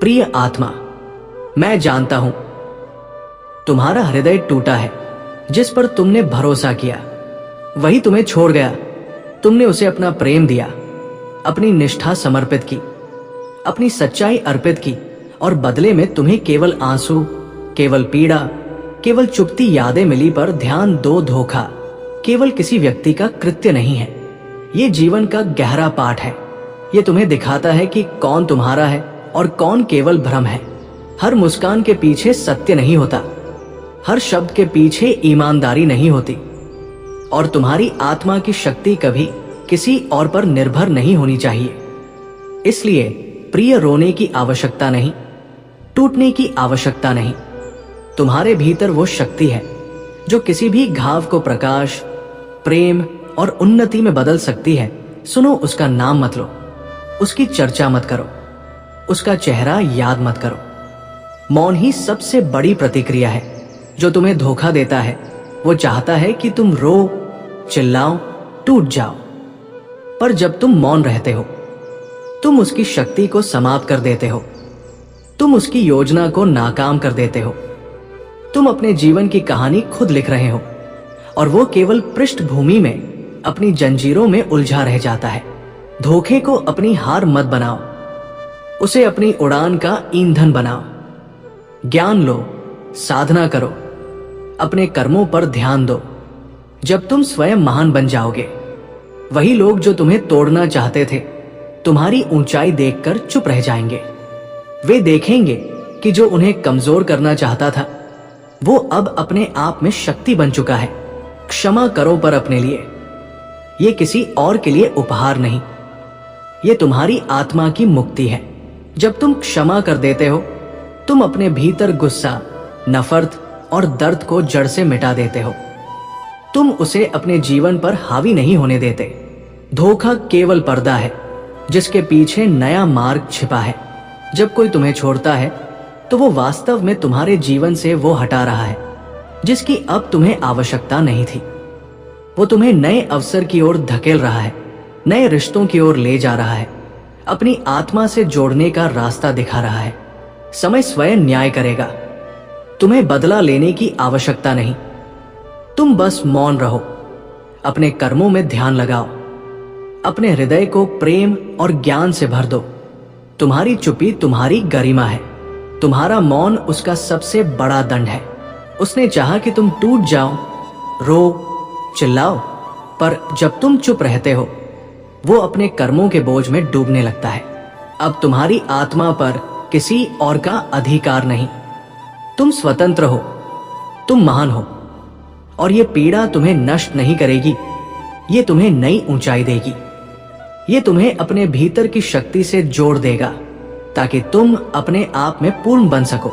प्रिय आत्मा, मैं जानता हूं तुम्हारा हृदय टूटा है। जिस पर तुमने भरोसा किया वही तुम्हें छोड़ गया। तुमने उसे अपना प्रेम दिया, अपनी निष्ठा समर्पित की, अपनी सच्चाई अर्पित की, और बदले में तुम्हें केवल आंसू, केवल पीड़ा, केवल चुपती यादें मिली। पर ध्यान दो, धोखा केवल किसी व्यक्ति का कृत्य नहीं है, ये जीवन का गहरा पाठ है। ये तुम्हें दिखाता है कि कौन तुम्हारा है और कौन केवल भ्रम है। हर मुस्कान के पीछे सत्य नहीं होता, हर शब्द के पीछे ईमानदारी नहीं होती, और तुम्हारी आत्मा की शक्ति कभी किसी और पर निर्भर नहीं होनी चाहिए। इसलिए प्रिय, रोने की आवश्यकता नहीं, टूटने की आवश्यकता नहीं। तुम्हारे भीतर वो शक्ति है जो किसी भी घाव को प्रकाश, प्रेम और उन्नति में बदल सकती है। सुनो, उसका नाम मत लो, उसकी चर्चा मत करो, उसका चेहरा याद मत करो। मौन ही सबसे बड़ी प्रतिक्रिया है। जो तुम्हें धोखा देता है वो चाहता है कि तुम रो, चिल्लाओ, टूट जाओ। पर जब तुम मौन रहते हो तुम उसकी शक्ति को समाप्त कर देते हो, तुम उसकी योजना को नाकाम कर देते हो। तुम अपने जीवन की कहानी खुद लिख रहे हो और वो केवल पृष्ठभूमि में अपनी जंजीरों में उलझा रह जाता है। धोखे को अपनी हार मत बनाओ, उसे अपनी उड़ान का ईंधन बनाओ। ज्ञान लो, साधना करो, अपने कर्मों पर ध्यान दो। जब तुम स्वयं महान बन जाओगे, वही लोग जो तुम्हें तोड़ना चाहते थे तुम्हारी ऊंचाई देखकर चुप रह जाएंगे। वे देखेंगे कि जो उन्हें कमजोर करना चाहता था वो अब अपने आप में शक्ति बन चुका है। क्षमा करो, पर अपने लिए, ये किसी और के लिए उपहार नहीं, ये तुम्हारी आत्मा की मुक्ति है। जब तुम क्षमा कर देते हो तुम अपने भीतर गुस्सा, नफरत और दर्द को जड़ से मिटा देते हो। तुम उसे अपने जीवन पर हावी नहीं होने देते। धोखा केवल पर्दा है जिसके पीछे नया मार्ग छिपा है। जब कोई तुम्हें छोड़ता है तो वो वास्तव में तुम्हारे जीवन से वो हटा रहा है जिसकी अब तुम्हें आवश्यकता नहीं थी। वो तुम्हें नए अवसर की ओर धकेल रहा है, नए रिश्तों की ओर ले जा रहा है, अपनी आत्मा से जोड़ने का रास्ता दिखा रहा है। समय स्वयं न्याय करेगा, तुम्हें बदला लेने की आवश्यकता नहीं। तुम बस मौन रहो, अपने कर्मों में ध्यान लगाओ, अपने हृदय को प्रेम और ज्ञान से भर दो। तुम्हारी चुप्पी तुम्हारी गरिमा है, तुम्हारा मौन उसका सबसे बड़ा दंड है। उसने चाहा कि तुम टूट जाओ, रो, चिल्लाओ, पर जब तुम चुप रहते हो वो अपने कर्मों के बोझ में डूबने लगता है। अब तुम्हारी आत्मा पर किसी और का अधिकार नहीं। तुम स्वतंत्र हो, तुम महान हो, और ये पीड़ा तुम्हें नष्ट नहीं करेगी, ये तुम्हें नई ऊंचाई देगी। ये तुम्हें अपने भीतर की शक्ति से जोड़ देगा ताकि तुम अपने आप में पूर्ण बन सको।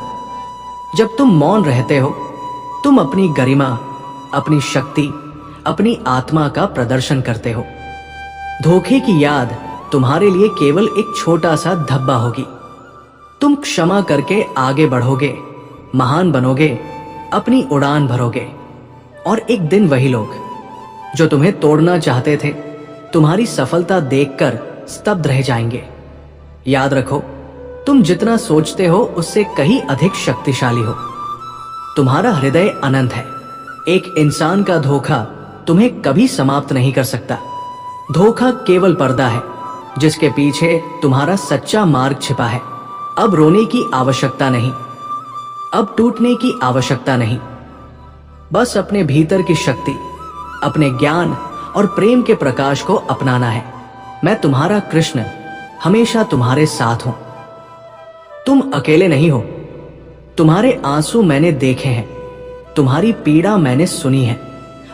जब तुम मौन रहते हो तुम अपनी गरिमा, अपनी शक्ति, अपनी आत्मा का प्रदर्शन करते हो। धोखे की याद तुम्हारे लिए केवल एक छोटा सा धब्बा होगी। तुम क्षमा करके आगे बढ़ोगे, महान बनोगे, अपनी उड़ान भरोगे, और एक दिन वही लोग जो तुम्हें तोड़ना चाहते थे तुम्हारी सफलता देखकर स्तब्ध रह जाएंगे। याद रखो, तुम जितना सोचते हो उससे कहीं अधिक शक्तिशाली हो। तुम्हारा हृदय अनंत है। एक इंसान का धोखा तुम्हें कभी समाप्त नहीं कर सकता। धोखा केवल पर्दा है जिसके पीछे तुम्हारा सच्चा मार्ग छिपा है। अब रोने की आवश्यकता नहीं, अब टूटने की आवश्यकता नहीं। बस अपने भीतर की शक्ति, अपने ज्ञान और प्रेम के प्रकाश को अपनाना है। मैं तुम्हारा कृष्ण हमेशा तुम्हारे साथ हूं। तुम अकेले नहीं हो। तुम्हारे आंसू मैंने देखे हैं, तुम्हारी पीड़ा मैंने सुनी है,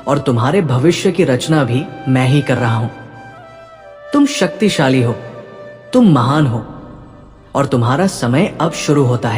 और तुम्हारे भविष्य की रचना भी मैं ही कर रहा हूं। तुम शक्तिशाली हो, तुम महान हो, और तुम्हारा समय अब शुरू होता है।